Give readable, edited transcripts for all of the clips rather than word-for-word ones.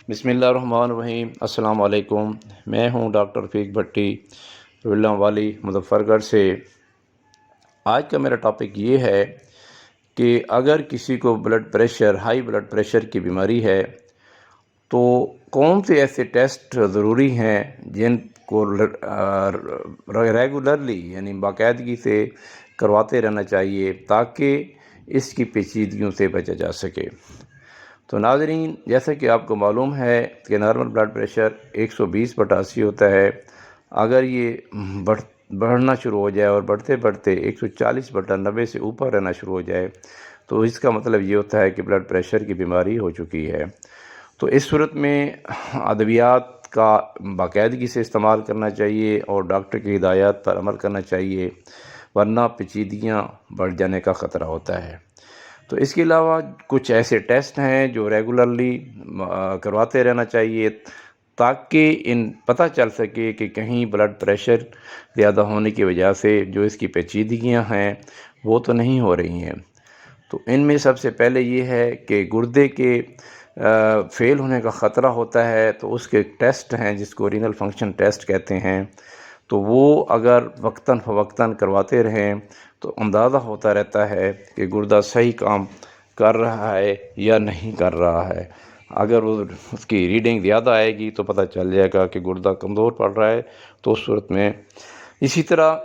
بسم اللہ الرحمن الرحیم۔ السلام علیکم۔ میں ہوں ڈاکٹر رفیق بھٹی، رویلا والی، مظفر گڑھ سے۔ آج کا میرا ٹاپک یہ ہے کہ اگر کسی کو ہائی بلڈ پریشر کی بیماری ہے تو کون سے ایسے ٹیسٹ ضروری ہیں جن کو ریگولرلی یعنی باقاعدگی سے کرواتے رہنا چاہیے تاکہ اس کی پیچیدگیوں سے بچا جا سکے۔ تو ناظرین، جیسا کہ آپ کو معلوم ہے کہ نارمل بلڈ پریشر 120/80 ہوتا ہے۔ اگر یہ بڑھنا شروع ہو جائے اور بڑھتے بڑھتے 140/90 سے اوپر رہنا شروع ہو جائے تو اس کا مطلب یہ ہوتا ہے کہ بلڈ پریشر کی بیماری ہو چکی ہے۔ تو اس صورت میں ادویات کا باقاعدگی سے استعمال کرنا چاہیے اور ڈاکٹر کی ہدایات پر عمل کرنا چاہیے، ورنہ پیچیدگیاں بڑھ جانے کا خطرہ ہوتا ہے۔ تو اس کے علاوہ کچھ ایسے ٹیسٹ ہیں جو ریگولرلی کرواتے رہنا چاہیے تاکہ پتہ چل سکے کہ کہیں بلڈ پریشر زیادہ ہونے کی وجہ سے جو اس کی پیچیدگیاں ہیں وہ تو نہیں ہو رہی ہیں۔ تو ان میں سب سے پہلے یہ ہے کہ گردے کے فیل ہونے کا خطرہ ہوتا ہے، تو اس کے ٹیسٹ ہیں جس کو رینل فنکشن ٹیسٹ کہتے ہیں، تو وہ اگر وقتاً فوقتاً کرواتے رہیں تو اندازہ ہوتا رہتا ہے کہ گردہ صحیح کام کر رہا ہے یا نہیں کر رہا ہے۔ اگر اس کی ریڈنگ زیادہ آئے گی تو پتہ چل جائے گا کہ گردہ کمزور پڑ رہا ہے، تو اس صورت میں اسی طرح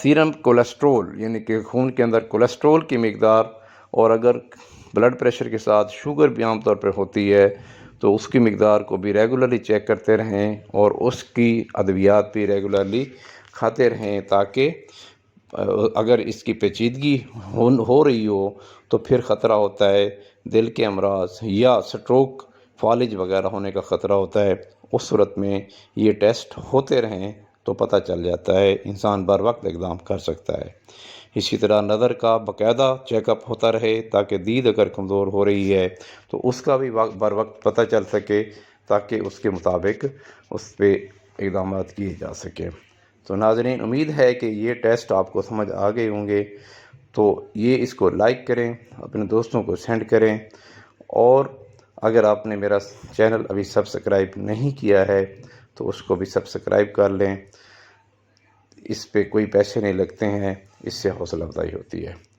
سیرم کولیسٹرول یعنی کہ خون کے اندر کولیسٹرول کی مقدار، اور اگر بلڈ پریشر کے ساتھ شوگر بھی عام طور پر ہوتی ہے تو اس کی مقدار کو بھی ریگولرلی چیک کرتے رہیں اور اس کی ادویات بھی ریگولرلی کھاتے رہیں تاکہ اگر اس کی پیچیدگی ہو رہی ہو تو پھر خطرہ ہوتا ہے دل کے امراض یا سٹروک، فالج وغیرہ ہونے کا خطرہ ہوتا ہے۔ اس صورت میں یہ ٹیسٹ ہوتے رہیں تو پتہ چل جاتا ہے، انسان بر وقت اقدام کر سکتا ہے۔ اسی طرح نظر کا باقاعدہ چیک اپ ہوتا رہے تاکہ دید اگر کمزور ہو رہی ہے تو اس کا بھی بر وقت پتہ چل سکے تاکہ اس کے مطابق اس پہ اقدامات کیے جا سکے۔ تو ناظرین، امید ہے کہ یہ ٹیسٹ آپ کو سمجھ آ گئے ہوں گے، تو اس کو لائک کریں، اپنے دوستوں کو سینڈ کریں، اور اگر آپ نے میرا چینل ابھی سبسکرائب نہیں کیا ہے تو اس کو بھی سبسکرائب کر لیں۔ اس پہ کوئی پیسے نہیں لگتے ہیں، اس سے حوصلہ افزائی ہوتی ہے۔